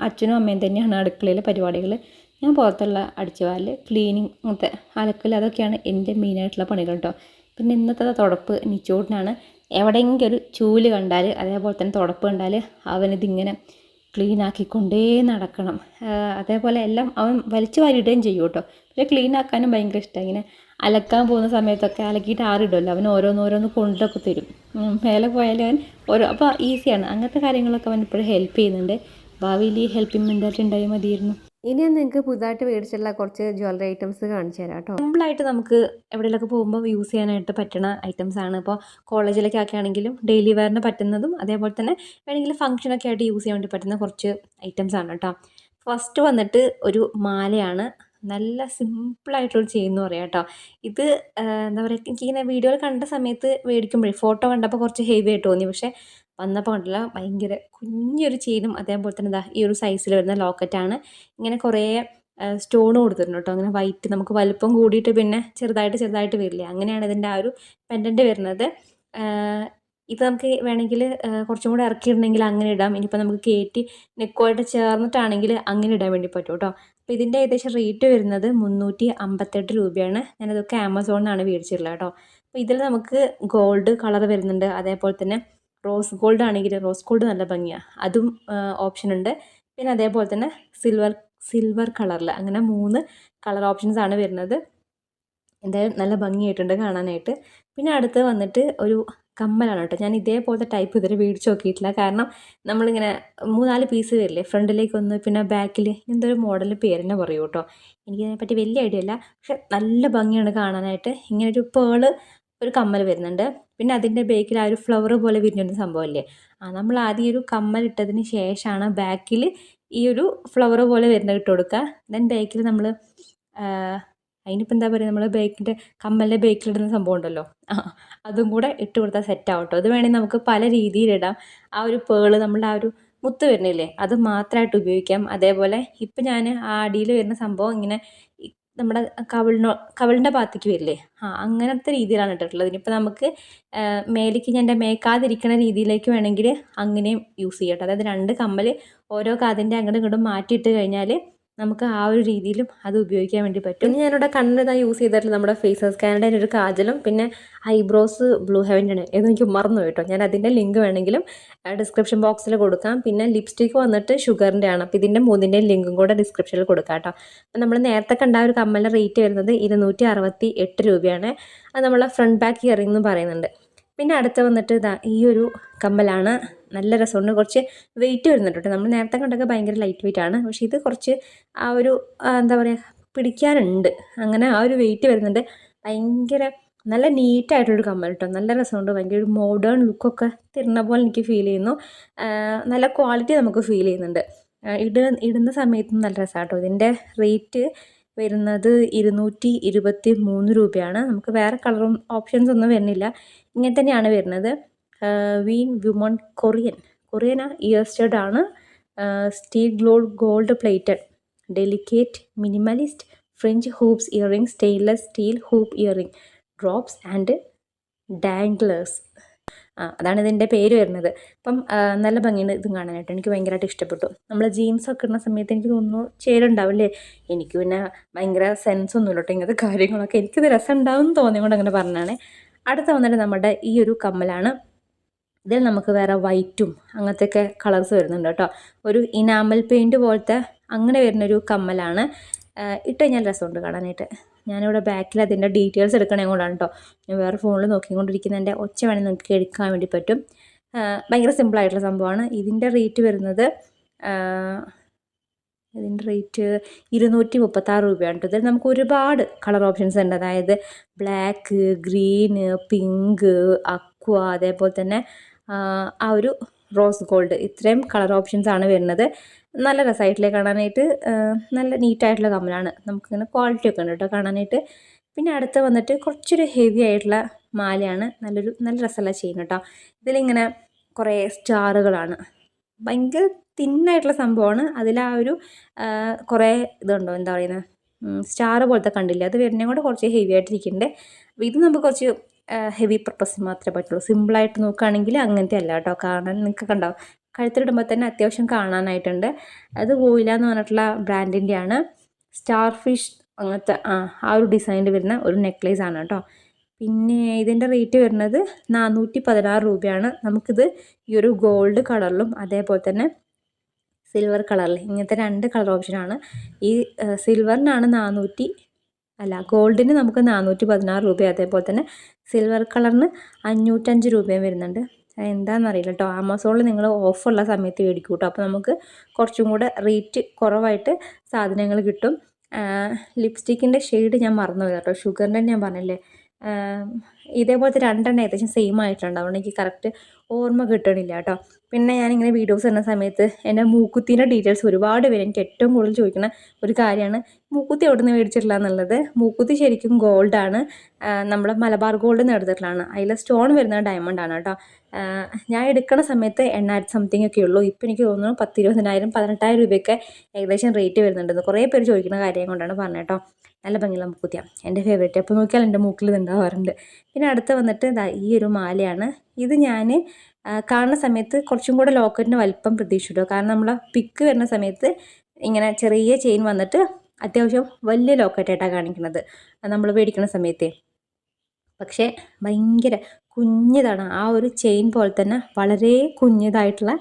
അച്ഛനും അമ്മയും തന്നെയാണ് അടുക്കളയിലെ പരിപാടികൾ. ഞാൻ പുറത്തുള്ള അടിച്ചുവാരൽ, ക്ലീനിങ്, അങ്ങനത്തെ അലക്കൽ, അതൊക്കെയാണ് എൻ്റെ മെയിനായിട്ടുള്ള പണികൾ കേട്ടോ. പിന്നെ ഇന്നത്തെ തുടപ്പ് നിച്ചോട്ടിനാണ്. എവിടെയെങ്കിലും ഒരു ചൂല് കണ്ടാൽ അതേപോലെ തന്നെ തുടപ്പ് കണ്ടാൽ അവനിതിങ്ങനെ ക്ലീൻ ആക്കിക്കൊണ്ടേ നടക്കണം. അതേപോലെ എല്ലാം അവൻ വലിച്ചു വാരിയിടുകയും ചെയ്യും കേട്ടോ. പക്ഷേ ക്ലീൻ ആക്കാനും ഭയങ്കര ഇഷ്ടമാണ്. ഇങ്ങനെ അലക്കാൻ പോകുന്ന സമയത്തൊക്കെ അലക്കിയിട്ട് ആറിടുമല്ലോ, അവൻ ഓരോന്നോരോന്ന് കൊണ്ടൊക്കെ തരും. മേലെ പോയാലും അവൻ അപ്പോൾ ഈസിയാണ്. അങ്ങനത്തെ കാര്യങ്ങളൊക്കെ അവൻ ഇപ്പോഴും ഹെൽപ്പ് ചെയ്യുന്നുണ്ട്. ഭാവിയിൽ ഈ ഹെൽപ്പിംഗ് മെൻറ്റാലിറ്റി ഉണ്ടായി മതിയായിരുന്നു. ഇനി ഞാൻ നിങ്ങൾക്ക് പുതുതായിട്ട് മേടിച്ചിട്ടുള്ള കുറച്ച് ജ്വല്ലറി ഐറ്റംസ് കാണിച്ചു തരാം കേട്ടോ. സിമ്പിളായിട്ട് നമുക്ക് എവിടെയെങ്കിലൊക്കെ പോകുമ്പോൾ യൂസ് ചെയ്യാനായിട്ട് പറ്റുന്ന ഐറ്റംസ് ആണ്. ഇപ്പോൾ കോളേജിലൊക്കെ ആക്കുകയാണെങ്കിലും ഡെയിലി വെയറിന് പറ്റുന്നതും അതേപോലെ തന്നെ വേണമെങ്കിൽ ഫംഗ്ഷനൊക്കെ ആയിട്ട് യൂസ് ചെയ്യാൻ വേണ്ടി പറ്റുന്ന കുറച്ച് ഐറ്റംസ് ആണ് കേട്ടോ. ഫസ്റ്റ് വന്നിട്ട് ഒരു മാലയാണ്. നല്ല സിമ്പിളായിട്ടുള്ളൊരു ചെയിൻ എന്ന് പറയാം കേട്ടോ. ഇത് എന്താ പറയുക, എനിക്കിങ്ങനെ വീഡിയോയിൽ കണ്ട സമയത്ത് മേടിക്കുമ്പോഴേ ഫോട്ടോ കണ്ടപ്പോൾ കുറച്ച് ഹെവി ആയിട്ട് തോന്നി. പക്ഷേ വന്നപ്പോൾ കണ്ടില്ല, ഭയങ്കര കുഞ്ഞൊരു ചെയിനും അതേപോലെ തന്നെ ഈ ഒരു സൈസിൽ വരുന്ന ലോക്കറ്റാണ്. ഇങ്ങനെ കുറേ സ്റ്റോൺ കൊടുത്തിട്ടുണ്ട് കേട്ടോ. അങ്ങനെ വൈറ്റ്, നമുക്ക് വലുപ്പം കൂടിയിട്ട് പിന്നെ ചെറുതായിട്ട് ചെറുതായിട്ട് വരില്ലേ, അങ്ങനെയാണ് ഇതിൻ്റെ ആ ഒരു പെൻഡൻറ്റ് വരുന്നത്. ഇത് നമുക്ക് വേണമെങ്കിൽ കുറച്ചും കൂടെ ഇറക്കിയിട്ടുണ്ടെങ്കിൽ അങ്ങനെ ഇടാം. ഇനിയിപ്പോൾ നമുക്ക് കയറ്റി നെക്കുമായിട്ട് ചേർന്നിട്ടാണെങ്കിൽ അങ്ങനെ ഇടാൻ വേണ്ടി പറ്റും കേട്ടോ. അപ്പോൾ ഇതിൻ്റെ ഏകദേശം റേറ്റ് വരുന്നത് 358 രൂപയാണ്. ഞാനതൊക്കെ ആമസോണിൽ നിന്നാണ് മേടിച്ചിട്ടുള്ളത് കേട്ടോ. അപ്പോൾ ഇതിൽ നമുക്ക് ഗോൾഡ് കളർ വരുന്നുണ്ട്. അതേപോലെ തന്നെ റോസ് ഗോൾഡ് ആണെങ്കിൽ റോസ് ഗോൾഡ് നല്ല ഭംഗിയാണ്, അതും ഓപ്ഷൻ ഉണ്ട്. പിന്നെ അതേപോലെ തന്നെ സിൽവർ കളറിൽ, അങ്ങനെ 3 കളർ ഓപ്ഷൻസ് ആണ് വരുന്നത്. എന്തായാലും നല്ല ഭംഗിയായിട്ടുണ്ട് കാണാനായിട്ട്. പിന്നെ അടുത്ത് വന്നിട്ട് ഒരു കമ്മലാണ് കേട്ടോ. ഞാൻ ഇതേപോലത്തെ ടൈപ്പ് ഇതുവരെ മേടിച്ച് നോക്കിയിട്ടില്ല. കാരണം നമ്മളിങ്ങനെ 3-4 പീസ് വരില്ലേ, ഫ്രണ്ടിലേക്കൊന്ന് പിന്നെ ബാക്കിൽ, എന്തൊരു മോഡൽ പേര് തന്നെ പറയൂ കേട്ടോ. എനിക്കതിനെപ്പറ്റി വലിയ ഐഡിയ ഇല്ല, പക്ഷെ നല്ല ഭംഗിയാണ് കാണാനായിട്ട്. ഇങ്ങനെ ഒരു പേള് ഒരു കമ്മൽ വരുന്നുണ്ട്. പിന്നെ അതിൻ്റെ ബേക്കിൽ ആ ഒരു ഫ്ലവർ പോലെ വിരിഞ്ഞൊരു സംഭവമില്ലേ, നമ്മൾ ആദ്യം ഒരു കമ്മൽ ഇട്ടതിന് ശേഷമാണ് ബാക്കിൽ ഈ ഒരു ഫ്ലവർ പോലെ വരുന്നത് ഇട്ട് കൊടുക്കുക. ദെൻ ബാക്കിൽ നമ്മൾ അതിനിപ്പോൾ എന്താ പറയുക, നമ്മൾ ബേക്കിൻ്റെ കമ്മലിൻ്റെ ബേക്കിലിടുന്ന സംഭവം ഉണ്ടല്ലോ, അതും കൂടെ ഇട്ട് കൊടുത്താൽ സെറ്റ് ആവും കേട്ടോ. അത് വേണമെങ്കിൽ നമുക്ക് പല രീതിയിലിടാം. ആ ഒരു പേള്, നമ്മളുടെ ആ ഒരു മുത്ത് വരുന്നില്ലേ, അത് മാത്രമായിട്ട് ഉപയോഗിക്കാം. അതേപോലെ ഇപ്പം ഞാൻ ആ അടിയിൽ വരുന്ന സംഭവം ഇങ്ങനെ നമ്മുടെ കവിളിൻ്റെ ഭാഗത്തേക്ക് വരില്ലേ, അങ്ങനത്തെ രീതിയിലാണ് ഇട്ടിട്ടുള്ളത്. ഇനിയിപ്പോൾ നമുക്ക് മേലേക്ക് ഞാൻ മേക്കാതിരിക്കുന്ന രീതിയിലേക്ക് വേണമെങ്കിൽ അങ്ങനെയും യൂസ് ചെയ്യട്ടെ. അതായത് 2 കമ്മൽ ഓരോ കാതിൻ്റെ അങ്ങോട്ടും ഇങ്ങോട്ടും മാറ്റിയിട്ട് കഴിഞ്ഞാൽ നമുക്ക് ആ ഒരു രീതിയിലും അത് ഉപയോഗിക്കാൻ വേണ്ടി പറ്റും. പിന്നെ ഞാനിവിടെ കണ്ണിതാ യൂസ് ചെയ്തിട്ടുള്ള നമ്മുടെ ഫേസസ് കാനഡയുടെ ഒരു കാജലും പിന്നെ ഐബ്രോസ് ബ്ലൂ ഹെവൻ്റെ ആണ്. ഏതെനിക്ക് മറന്നു കേട്ടോ. ഞാൻ അതിൻ്റെ ലിങ്ക് വേണമെങ്കിലും ഡിസ്ക്രിപ്ഷൻ ബോക്സിൽ കൊടുക്കാം. പിന്നെ ലിപ്സ്റ്റിക്ക് വന്നിട്ട് ഷുഗറിൻ്റെ ആണ്. അപ്പോൾ ഇതിൻ്റെ മൂന്നിൻ്റെയും ലിങ്കും കൂടെ ഡിസ്ക്രിപ്ഷനിൽ കൊടുക്കാം കേട്ടോ. അപ്പം നമ്മൾ നേരത്തെ കണ്ട ഒരു കമ്മലിൻ്റെ റേറ്റ് വരുന്നത് 268 രൂപയാണ്. അത് നമ്മളെ ഫ്രണ്ട് ബാക്ക് ഇയറിംഗ് എന്ന് പറയുന്നുണ്ട്. പിന്നെ അടുത്ത് വന്നിട്ട് ഇതാ ഈ ഒരു കമ്മലാണ്. നല്ല രസമുണ്ട്. കുറച്ച് വെയിറ്റ് വരുന്നുണ്ട് കേട്ടോ. നമ്മൾ നേരത്തെ കണ്ടൊക്കെ ഭയങ്കര ലൈറ്റ് വെയിറ്റ് ആണ്. പക്ഷേ ഇത് കുറച്ച് ആ ഒരു എന്താ പറയുക പിടിക്കാനുണ്ട്. അങ്ങനെ ആ ഒരു വെയിറ്റ് വരുന്നുണ്ട്. ഭയങ്കര നല്ല നീറ്റായിട്ടുള്ളൊരു കമ്മൽ കേട്ടോ. നല്ല രസമുണ്ട്. ഭയങ്കര ഒരു മോഡേൺ ലുക്കൊക്കെ തരുന്ന പോലെ എനിക്ക് ഫീൽ ചെയ്യുന്നു. നല്ല ക്വാളിറ്റി നമുക്ക് ഫീൽ ചെയ്യുന്നുണ്ട്. ഇടുന്ന സമയത്തും നല്ല രസമാണ് കേട്ടോ. ഇതിൻ്റെ റേറ്റ് വരുന്നത് 223 രൂപയാണ്. നമുക്ക് വേറെ കളറും ഓപ്ഷൻസ് ഒന്നും വരുന്നില്ല. ഇങ്ങനെ തന്നെയാണ് വരുന്നത്. Veen woman Korean ear stud ആണ്. Steel gold plated delicate minimalist French hoops earring stainless steel hoop earring drops and danglers. അതാണ് ഇതിൻ്റെ പേര് വരുന്നത്. അപ്പം നല്ല ഭംഗിയുണ്ട് ഇതും കാണാനായിട്ട്. എനിക്ക് ഭയങ്കരമായിട്ട് ഇഷ്ടപ്പെട്ടു. നമ്മൾ ജീൻസൊക്കെ ഇടുന്ന സമയത്ത് എനിക്ക് തോന്നുന്നു ചേരുണ്ടാവില്ലേ. എനിക്ക് പിന്നെ ഭയങ്കര സെൻസ് ഒന്നുമില്ല കേട്ടോ ഇങ്ങനത്തെ കാര്യങ്ങളൊക്കെ. എനിക്കിത് രസം ഉണ്ടാവും എന്ന് തോന്നിയതുകൊണ്ട് അങ്ങനെ പറഞ്ഞാണ്. അടുത്ത വന്നിട്ട് നമ്മുടെ ഈ ഒരു കമ്മലാണ്. ഇതിൽ നമുക്ക് വേറെ വൈറ്റും അങ്ങനത്തെയൊക്കെ കളേഴ്സ് വരുന്നുണ്ട് കേട്ടോ. ഒരു ഇനാമൽ പെയിൻറ്റ് പോലത്തെ അങ്ങനെ വരുന്നൊരു കമ്മലാണ്. ഇട്ട് കഴിഞ്ഞാൽ രസമുണ്ട് കാണാനായിട്ട്. ഞാനിവിടെ ബാക്കിൽ അതിൻ്റെ ഡീറ്റെയിൽസ് എടുക്കണേ കൊണ്ടാണ് കേട്ടോ. ഞാൻ വേറെ ഫോണിൽ നോക്കിക്കൊണ്ടിരിക്കുന്നതിൻ്റെ ഒച്ച വേണമെങ്കിൽ നിങ്ങൾക്ക് എടുക്കാൻ വേണ്ടി പറ്റും. ഭയങ്കര സിമ്പിളായിട്ടുള്ള സംഭവമാണ്. ഇതിൻ്റെ റേറ്റ് വരുന്നത് 236 രൂപയാണ് കേട്ടോ. ഇതിൽ നമുക്ക് ഒരുപാട് കളർ ഓപ്ഷൻസ് ഉണ്ട്. അതായത് ബ്ലാക്ക്, ഗ്രീന്, പിങ്ക്, അക്വ, അതേപോലെ തന്നെ ആ ഒരു റോസ് ഗോൾഡ്, ഇത്രയും കളർ ഓപ്ഷൻസ് ആണ് വരുന്നത്. നല്ല രസമായിട്ടില്ലേ കാണാനായിട്ട്. നല്ല നീറ്റായിട്ടുള്ള കമ്മലാണ്. നമുക്കിങ്ങനെ ക്വാളിറ്റി ഒക്കെ ഉണ്ട് കേട്ടോ കാണാനായിട്ട്. പിന്നെ അടുത്ത് വന്നിട്ട് കുറച്ചൊരു ഹെവി ആയിട്ടുള്ള മാലയാണ്. നല്ല രസമുള്ള ചെയിൻ കേട്ടോ. ഇതിലിങ്ങനെ കുറേ സ്റ്റാറുകളാണ്. ഭയങ്കര തിന്നായിട്ടുള്ള സംഭവമാണ്. അതിൽ ആ ഒരു കുറേ ഇതുണ്ടോ എന്താ പറയുന്നത് സ്റ്റാർ പോലത്തെ കണ്ടില്ല. അത് വരുന്നതും കൂടെ കുറച്ച് ഹെവി ആയിട്ടിരിക്കുന്നുണ്ട്. അപ്പോൾ ഇത് നമുക്ക് കുറച്ച് ഹെവി പർപ്പസിന് മാത്രമേ പറ്റുള്ളൂ. സിമ്പിളായിട്ട് നോക്കുകയാണെങ്കിൽ അങ്ങനത്തെ അല്ല കേട്ടോ. കാണാൻ നിങ്ങൾക്ക് കണ്ടാവും കഴുത്തിലിടുമ്പോൾ തന്നെ അത്യാവശ്യം കാണാനായിട്ടുണ്ട്. അത് പോയില്ല എന്ന് പറഞ്ഞിട്ടുള്ള ബ്രാൻഡിൻ്റെയാണ്. സ്റ്റാർ ഫിഷ് അങ്ങനത്തെ ആ ഒരു ഡിസൈനിൽ വരുന്ന ഒരു നെക്ലേസ് ആണ് കേട്ടോ. പിന്നെ ഇതിൻ്റെ റേറ്റ് വരുന്നത് 416 രൂപയാണ്. നമുക്കിത് ഈ ഒരു ഗോൾഡ് കളറിലും അതേപോലെ തന്നെ സിൽവർ കളറിൽ ഇങ്ങനത്തെ 2 കളർ ഓപ്ഷനാണ്. ഈ സിൽവറിനാണ് ഗോൾഡിന് നമുക്ക് 416 രൂപ, അതേപോലെ തന്നെ സിൽവർ കളറിന് 505 രൂപയും വരുന്നുണ്ട്. എന്താണെന്നറിയില്ല കേട്ടോ. ആമസോണിൽ നിങ്ങൾ ഓഫറുള്ള സമയത്ത് മേടിക്കും കേട്ടോ. അപ്പോൾ നമുക്ക് കുറച്ചും കൂടെ റേറ്റ് കുറവായിട്ട് സാധനങ്ങൾ കിട്ടും. ലിപ്സ്റ്റിക്കിൻ്റെ ഷെയ്ഡ് ഞാൻ മറന്നുപോയി കേട്ടോ. ഷുഗറിൻ്റെ ഞാൻ പറഞ്ഞില്ലേ, ഇതേപോലത്തെ 2 ഏകദേശം സെയിം ആയിട്ടുണ്ട്. അതുകൊണ്ട് എനിക്ക് കറക്റ്റ് ഓർമ്മ കിട്ടണില്ല കേട്ടോ. പിന്നെ ഞാനിങ്ങനെ വീഡിയോസ് ഇടുന്ന സമയത്ത് എൻ്റെ മൂക്കുത്തിൻ്റെ ഡീറ്റെയിൽസ് ഒരുപാട് പേര് എനിക്ക് ഏറ്റവും കൂടുതൽ ചോദിക്കുന്ന ഒരു കാര്യമാണ്, മൂക്കുത്തി എവിടെ നിന്ന് മേടിച്ചിട്ടില്ല എന്നുള്ളത്. മൂക്കുത്തി ശരിക്കും ഗോൾഡാണ്. നമ്മൾ മലബാർ ഗോൾഡിൽ നിന്ന് എടുത്തിട്ടുള്ളതാണ്. അതിൽ സ്റ്റോൺ വരുന്നത് ഡയമണ്ടാണ് കേട്ടോ. ഞാൻ എടുക്കുന്ന സമയത്ത് 8,000 സംതിങ് ഒക്കെ ഉള്ളൂ. ഇപ്പോൾ എനിക്ക് തോന്നുന്നു 10,000, 20,000, 18,000 രൂപയൊക്കെ ഏകദേശം റേറ്റ് വരുന്നുണ്ടെന്ന് കുറേ പേര് ചോദിക്കുന്ന കാര്യം കൊണ്ടാണ് പറഞ്ഞത് കേട്ടോ. നല്ല ഭംഗിയുള്ള മൂക്കുത്തിയാണ്, എൻ്റെ ഫേവറേറ്റ്. അപ്പോൾ നോക്കിയാൽ എൻ്റെ മൂക്കിൽ ഇത് ഉണ്ടാവാറുണ്ട്. പിന്നെ അടുത്ത് വന്നിട്ട് ഈ ഒരു മാലയാണ്. ഇത് ഞാൻ കാണുന്ന സമയത്ത് കുറച്ചും കൂടെ ലോക്കറ്റിന് വലിപ്പം പ്രതീക്ഷിച്ചു. കാരണം നമ്മൾ പിക്ക് വരുന്ന സമയത്ത് ഇങ്ങനെ ചെറിയ ചെയിൻ വന്നിട്ട് അത്യാവശ്യം വലിയ ലോക്കറ്റായിട്ടാണ് കാണിക്കുന്നത് നമ്മൾ മേടിക്കുന്ന സമയത്ത്. പക്ഷേ ഭയങ്കര കുഞ്ഞതാണ്. ആ ഒരു ചെയിൻ പോലെ തന്നെ വളരെ കുഞ്ഞതായിട്ടുള്ള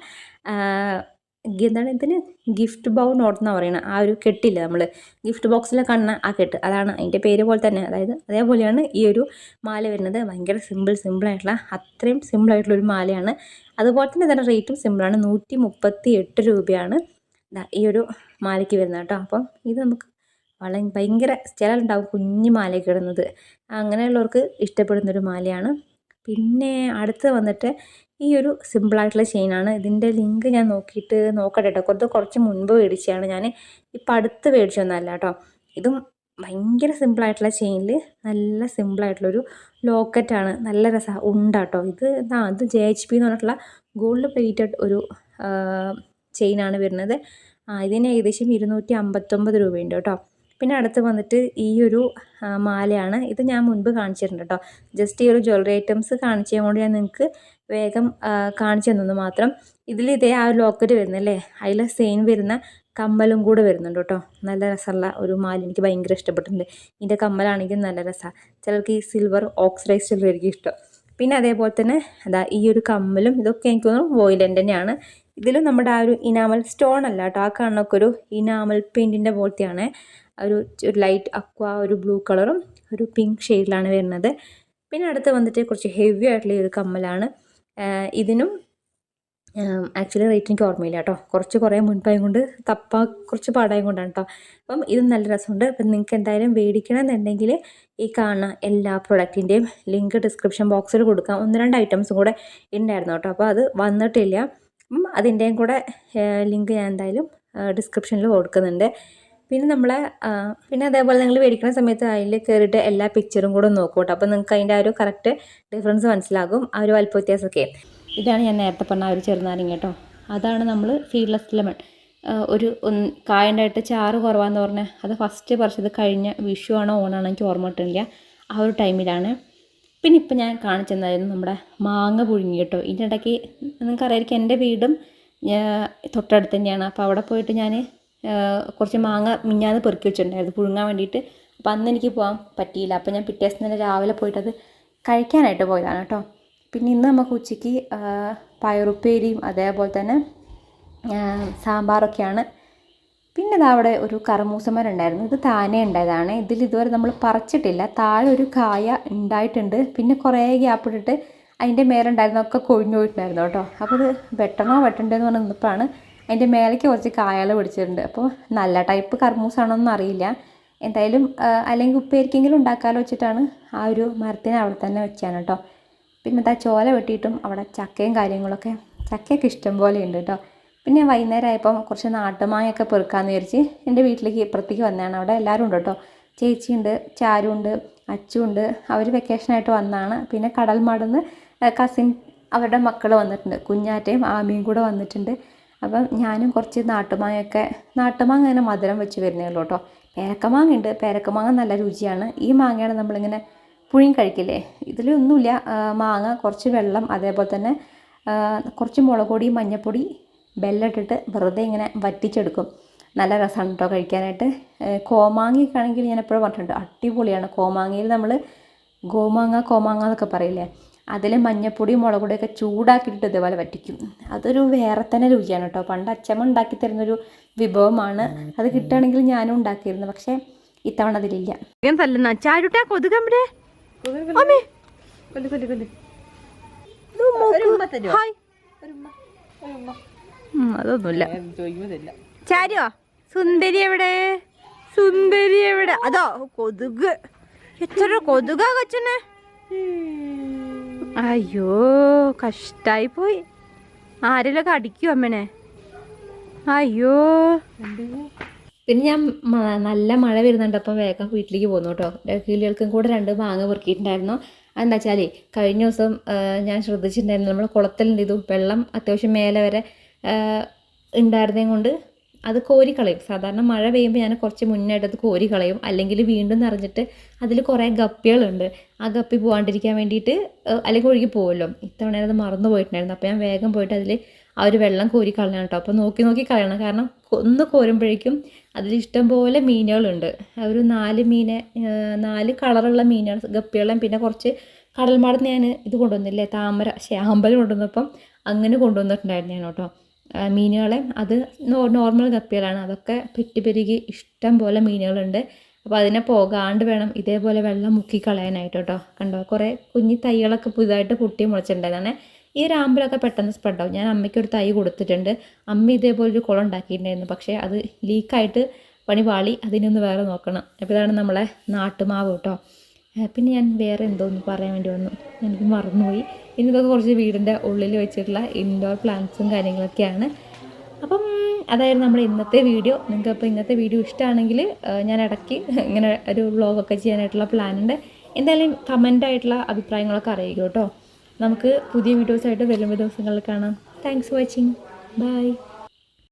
എന്താണ് ഇതിന് ഗിഫ്റ്റ് ബൗ നോട്ട് എന്നാണ് പറയുന്നത്. ആ ഒരു കെട്ടില്ല നമ്മൾ ഗിഫ്റ്റ് ബോക്സിൽ കാണുന്ന ആ കെട്ട്, അതാണ് അതിൻ്റെ പേര് പോലെ തന്നെ. അതായത് അതേപോലെയാണ് ഈ ഒരു മാല വരുന്നത്. ഭയങ്കര സിമ്പിളായിട്ടുള്ള അത്രയും സിമ്പിളായിട്ടുള്ളൊരു മാലയാണ്. അതുപോലെ തന്നെ ഇതിൻ്റെ റേറ്റും സിമ്പിളാണ്. 138 രൂപയാണ് ഈ ഒരു മാലയ്ക്ക് വരുന്നത് കേട്ടോ. അപ്പം ഇത് നമുക്ക് ഭയങ്കര ചിലരുണ്ടാവും കുഞ്ഞു മാലയൊക്കെ ഇടുന്നത്, അങ്ങനെയുള്ളവർക്ക് ഇഷ്ടപ്പെടുന്നൊരു മാലയാണ്. പിന്നെ അടുത്ത് വന്നിട്ട് ഈ ഒരു സിമ്പിളായിട്ടുള്ള ചെയിനാണ്. ഇതിൻ്റെ ലിങ്ക് ഞാൻ നോക്കട്ടെ കേട്ടോ. കുറച്ച് മുൻപ് മേടിച്ചതാണ് ഞാൻ, ഇപ്പം അടുത്ത് മേടിച്ചൊന്നുമല്ല കേട്ടോ. ഇതും ഭയങ്കര സിമ്പിളായിട്ടുള്ള ചെയിനിൽ നല്ല സിമ്പിളായിട്ടുള്ളൊരു ലോക്കറ്റാണ്. നല്ല രസം ഉണ്ടാട്ടോ. ഇത് JHP എന്ന് പറഞ്ഞിട്ടുള്ള ഗോൾഡ് പ്ലേറ്റഡ് ഒരു ചെയിനാണ് വരുന്നത്. ഇതിന് ഏകദേശം 259 രൂപയുണ്ട് കേട്ടോ. പിന്നെ അടുത്ത് വന്നിട്ട് ഈ ഒരു മാലയാണ്. ഇത് ഞാൻ മുൻപ് കാണിച്ചിട്ടുണ്ട് കേട്ടോ. ജസ്റ്റ് ഈ ഒരു ജ്വല്ലറി ഐറ്റംസ് കാണിച്ചത് കൊണ്ട് ഞാൻ നിങ്ങൾക്ക് വേഗം കാണിച്ചു തന്നു മാത്രം. ഇതിൽ ഇതേ ആ ഒരു ലോക്കറ്റ് വരുന്നല്ലേ, അതിൽ സെയിം വരുന്ന കമ്മലും കൂടെ വരുന്നുണ്ട് കേട്ടോ. നല്ല രസമുള്ള ഒരു മാല, എനിക്ക് ഭയങ്കര ഇഷ്ടപ്പെട്ടിട്ടുണ്ട്. ഇതിൻ്റെ കമ്മലാണെങ്കിൽ നല്ല രസമാണ്. ചിലർക്ക് ഈ സിൽവർ ഓക്സിഡൈസ് സിൽവർ ഇഷ്ടം. പിന്നെ അതേപോലെ തന്നെ ഈ ഒരു കമ്മലും ഇതൊക്കെ എനിക്ക് തോന്നുന്നു വോയിലൻ്റ് തന്നെയാണ്. ഇതിലും നമ്മുടെ ആ ഒരു ഇനാമൽ സ്റ്റോൺ അല്ല കേട്ടോ, ആ കാണുന്നൊക്കെ ഒരു ഇനാമൽ പെയിൻറ്റിൻ്റെ പോലത്തെയാണ്. ഒരു ലൈറ്റ് അക്വ, ഒരു ബ്ലൂ കളറും ഒരു പിങ്ക് ഷെയ്ഡിലാണ് വരുന്നത്. പിന്നെ അടുത്ത് വന്നിട്ട് കുറച്ച് ഹെവി ആയിട്ടുള്ള ഒരു കമ്മലാണ്. ഇതിനും ആക്ച്വലി റേറ്റ് എനിക്ക് ഓർമ്മയില്ല കേട്ടോ, കുറേ മുൻപായും കൊണ്ട് കുറച്ച് പാടായും കൊണ്ടാണ് കേട്ടോ. അപ്പം ഇതും നല്ല രസമുണ്ട്. അപ്പം നിങ്ങൾക്ക് എന്തായാലും മേടിക്കണമെന്നുണ്ടെങ്കിൽ ഈ കാണുന്ന എല്ലാ പ്രൊഡക്റ്റിൻ്റെയും ലിങ്ക് ഡിസ്ക്രിപ്ഷൻ ബോക്സിൽ കൊടുക്കാം. 1-2 ഐറ്റംസും കൂടെ ഉണ്ടായിരുന്നു കേട്ടോ, അപ്പോൾ അത് വന്നിട്ടില്ല. അതിൻ്റെയും കൂടെ ലിങ്ക് ഞാൻ എന്തായാലും ഡിസ്ക്രിപ്ഷനിൽ കൊടുക്കുന്നുണ്ട്. പിന്നെ അതേപോലെ നിങ്ങൾ മേടിക്കുന്ന സമയത്ത് അതിൽ കയറിയിട്ട് എല്ലാ പിക്ചറും കൂടെ നോക്കും കേട്ടോ, അപ്പോൾ നിങ്ങൾക്ക് അതിൻ്റെ ആ ഒരു കറക്റ്റ് ഡിഫറൻസ് മനസ്സിലാകും, ആ ഒരു വലിപ്പ വ്യത്യാസമൊക്കെ. ഇതാണ് ഞാൻ നേരത്തെ പറഞ്ഞ ആ ഒരു ചെറുനാരങ്ങ കേട്ടോ, അതാണ് നമ്മൾ സീഡ്ലെസ് ലെമൺ. ഒരു കായണ്ടായിട്ട് ചാറ് കുറവാന്ന് പറഞ്ഞാൽ അത് ഫസ്റ്റ് പറിച്ചത് കഴിഞ്ഞ വിഷു ആണോ ഓണാണോ എനിക്ക് ഓർമ്മ കിട്ടുന്നില്ല, ആ ഒരു ടൈമിലാണ്. പിന്നെ ഇപ്പം ഞാൻ കാണിച്ചെന്നായിരുന്നു നമ്മുടെ മാങ്ങ പുഴുങ്ങി കേട്ടോ. ഇതിൻ്റെ ഇടയ്ക്ക് നിങ്ങൾക്കറിയായിരിക്കും എൻ്റെ വീടും തൊട്ടടുത്ത് തന്നെയാണ്. അപ്പോൾ അവിടെ പോയിട്ട് ഞാൻ കുറച്ച് മാങ്ങ മിഞ്ഞാന്ന് പെറുക്കി വെച്ചിട്ടുണ്ടായിരുന്നു പുഴുങ്ങാൻ വേണ്ടിയിട്ട്. അപ്പോൾ അന്ന് എനിക്ക് പോകാൻ പറ്റിയില്ല, അപ്പോൾ ഞാൻ പിറ്റേ ദിവസം തന്നെ രാവിലെ പോയിട്ടത് കഴിക്കാനായിട്ട് പോയതാണ് കേട്ടോ. പിന്നെ ഇന്ന് നമുക്ക് ഉച്ചയ്ക്ക് പയറുപ്പേരിയും അതേപോലെ തന്നെ സാമ്പാറൊക്കെയാണ്. പിന്നെ അവിടെ ഒരു കർമൂസമരം ഉണ്ടായിരുന്നു, ഇത് താനേ ഉണ്ടായതാണ്. ഇതുവരെ നമ്മൾ പറിച്ചിട്ടില്ല, താഴെ ഒരു കായ ഉണ്ടായിട്ടുണ്ട്. പിന്നെ കുറേ ഗ്യാപ്പ് ഇട്ടിട്ട് അതിൻ്റെ മേലുണ്ടായിരുന്നൊക്കെ കൊഴിഞ്ഞു പോയിട്ടുണ്ടായിരുന്നു കേട്ടോ. അപ്പോൾ ഇത് വെട്ടണ്ടേന്ന് പറഞ്ഞ് നിന്നപ്പോഴാണ് അതിൻ്റെ മേലേക്ക് കുറച്ച് കായകൾ പിടിച്ചിട്ടുണ്ട്. അപ്പോൾ നല്ല ടൈപ്പ് കർമൂസാണോന്നും അറിയില്ല, എന്തായാലും അല്ലെങ്കിൽ ഉപ്പേരിക്കെങ്കിലും ഉണ്ടാക്കാമല്ലോ വെച്ചിട്ടാണ് ആ ഒരു മരത്തിനെ അവിടെ തന്നെ വെച്ചാണ് കേട്ടോ. പിന്നെ ചോല വെട്ടിയിട്ടും അവിടെ ചക്കയും കാര്യങ്ങളൊക്കെ, ചക്കയൊക്കെ ഇഷ്ടം പോലെ ഉണ്ട് കേട്ടോ. പിന്നെ വൈകുന്നേരം ആയപ്പം കുറച്ച് നാട്ടുമാങ്ങയൊക്കെ പെറുക്കാമെന്ന് വിചാരിച്ച് എൻ്റെ വീട്ടിലേക്ക് ഇപ്പുറത്തേക്ക് വന്നതാണ്. അവിടെ എല്ലാവരും ഉണ്ട് കേട്ടോ, ചേച്ചിയുണ്ട്, ചാരുണ്ട്, അച്ചുണ്ട്, അവർ വെക്കേഷനായിട്ട് വന്നതാണ്. പിന്നെ കടൽമാടുന്ന് കസിൻ അവരുടെ മക്കൾ വന്നിട്ടുണ്ട്, കുഞ്ഞാറ്റയും ആമിയും കൂടെ വന്നിട്ടുണ്ട്. അപ്പം ഞാനും കുറച്ച് നാട്ടുമാങ്ങ ഇങ്ങനെ മധുരം വെച്ച് വരുന്നേ ഉള്ളൂ കേട്ടോ. പേരക്കമാങ്ങ ഉണ്ട്, പേരക്കമാങ്ങ നല്ല രുചിയാണ്. ഈ മാങ്ങയാണ് നമ്മളിങ്ങനെ പുഴുങ്ങി കഴിക്കില്ലേ. ഇതിലൊന്നുമില്ല, മാങ്ങ, കുറച്ച് വെള്ളം, അതേപോലെ തന്നെ കുറച്ച് മുളക് പൊടി, മഞ്ഞൾപ്പൊടി, ബെല്ലം ഇട്ടിട്ട് വെറുതെ ഇങ്ങനെ വറ്റിച്ചെടുക്കും. നല്ല രസമാണ് കേട്ടോ കഴിക്കാനായിട്ട്. കോമാങ്ങയൊക്കെ ആണെങ്കിൽ ഞാൻ എപ്പോഴും പറഞ്ഞിട്ടുണ്ട്, അടിപൊളിയാണ്. കോമാങ്ങയിൽ നമ്മൾ കോമാങ്ങ എന്നൊക്കെ പറയില്ലേ, അതിൽ മഞ്ഞൾപ്പൊടി മുളക് പൊടിയൊക്കെ ചൂടാക്കിയിട്ട് ഇതേപോലെ വറ്റിക്കും. അതൊരു വേറെ തന്നെ രുചിയാണ് കേട്ടോ. പണ്ട് അച്ഛമ്മ ഉണ്ടാക്കി തരുന്നൊരു വിഭവമാണ്, അത് കിട്ടുകയാണെങ്കിൽ ഞാനും ഉണ്ടാക്കിയിരുന്നു. പക്ഷേ ഇത്തവണ അതിലില്ല. അതൊന്നുമില്ല. ചാരിയോ സുന്ദരി എവിടെ അതോ കൊതുക്, എത്ര കൊതുകാ കൊച്ചനെ. അയ്യോ കഷ്ടായി പോയി, ആരെല്ലാം അടിക്കും അമ്മനെ. അയ്യോ. പിന്നെ ഞാൻ നല്ല മഴ വരുന്നുണ്ട്, അപ്പം വേഗം വീട്ടിലേക്ക് പോന്നു കേട്ടോ. കിളികൾക്കും കൂടെ 2 മാങ്ങ പെറുക്കിയിട്ടുണ്ടായിരുന്നു. അതെന്താ വെച്ചാൽ കഴിഞ്ഞ ദിവസം ഞാൻ ശ്രദ്ധിച്ചിട്ടുണ്ടായിരുന്നു, നമ്മൾ കുളത്തിലുണ്ട് ഇത് വെള്ളം അത്യാവശ്യം മേലെ വരെ ഉണ്ടായിരുന്നതും കൊണ്ട് അത് കോരിക്കളയും. സാധാരണ മഴ പെയ്യുമ്പോൾ ഞാൻ കുറച്ച് മുന്നായിട്ട് അത് കോരിക്കളയും, അല്ലെങ്കിൽ വീണ്ടും നിറഞ്ഞിട്ട് അതിൽ കുറേ ഗപ്പികളുണ്ട്. ആ ഗപ്പി പോകാണ്ടിരിക്കാൻ വേണ്ടിയിട്ട്, അല്ലെങ്കിൽ ഒഴുകി പോകുമല്ലോ. ഇത്തവണ അത് മറന്നു പോയിട്ടുണ്ടായിരുന്നു. അപ്പോൾ ഞാൻ വേഗം പോയിട്ട് അതിൽ ആ ഒരു വെള്ളം കോരി കളയണം കേട്ടോ. അപ്പോൾ നോക്കി കളയണം, കാരണം ഒന്ന് കോരുമ്പോഴേക്കും അതിൽ ഇഷ്ടം പോലെ മീനുകളുണ്ട്. ഒരു 4 കളറുള്ള മീനുകൾ, ഗപ്പികളും, പിന്നെ കുറച്ച് കടൽമാടന്ന് ഞാൻ ഇത് കൊണ്ടുവന്നില്ലേ, ആമ്പൽ കൊണ്ടുവന്നപ്പം അങ്ങനെ കൊണ്ടുവന്നിട്ടുണ്ടായിരുന്നു ഞാൻ കേട്ടോ മീനുകളെ. അത് നോർമൽ ഗപ്പികളാണ്, അതൊക്കെ പെരുകി ഇഷ്ടം പോലെ മീനുകളുണ്ട്. അപ്പോൾ അതിനെ പോകാണ്ട് വേണം ഇതേപോലെ വെള്ളം മുക്കി കളയാനായിട്ട് കേട്ടോ. കണ്ടോ, കുറേ കുഞ്ഞി തൈകളൊക്കെ പുതുതായിട്ട് പൊട്ടി മുളച്ചിട്ടുണ്ടായതാണ്. ഈ ഒരു ആമ്പലൊക്കെ പെട്ടെന്ന് സ്പ്രെഡാവും. ഞാൻ അമ്മയ്ക്കൊരു തൈ കൊടുത്തിട്ടുണ്ട്. അമ്മ ഇതേപോലെ ഒരു കുളം ഉണ്ടാക്കിയിട്ടുണ്ടായിരുന്നു, പക്ഷേ അത് ലീക്കായിട്ട് പണി പാളി, അതിനൊന്ന് വേറെ നോക്കണം. അപ്പോൾ ഇതാണ് നമ്മളെ നാട്ടുമാവ് കേട്ടോ. പിന്നെ ഞാൻ വേറെ എന്തോന്ന് പറയാൻ വേണ്ടി വന്നു, എനിക്ക് മറന്നുപോയി. ഇനി ഇതൊക്കെ കുറച്ച് വീടിൻ്റെ ഉള്ളിൽ വെച്ചിട്ടുള്ള ഇൻഡോർ പ്ലാന്റ്സും കാര്യങ്ങളൊക്കെയാണ്. അപ്പം അതായിരുന്നു നമ്മുടെ ഇന്നത്തെ വീഡിയോ. നിങ്ങൾക്ക് അപ്പോൾ ഇന്നത്തെ വീഡിയോ ഇഷ്ടമാണെങ്കിൽ ഞാൻ ഇടയ്ക്ക് ഇങ്ങനെ ഒരു വ്ളോഗൊക്കെ ചെയ്യാനായിട്ടുള്ള പ്ലാനുണ്ട്. എന്തായാലും കമൻ്റായിട്ടുള്ള അഭിപ്രായങ്ങളൊക്കെ അറിയിക്കും കേട്ടോ. നമുക്ക് പുതിയ വീഡിയോസായിട്ട് വരുന്ന ദിവസങ്ങളിൽ കാണാം. Thanks for watching. ബൈ.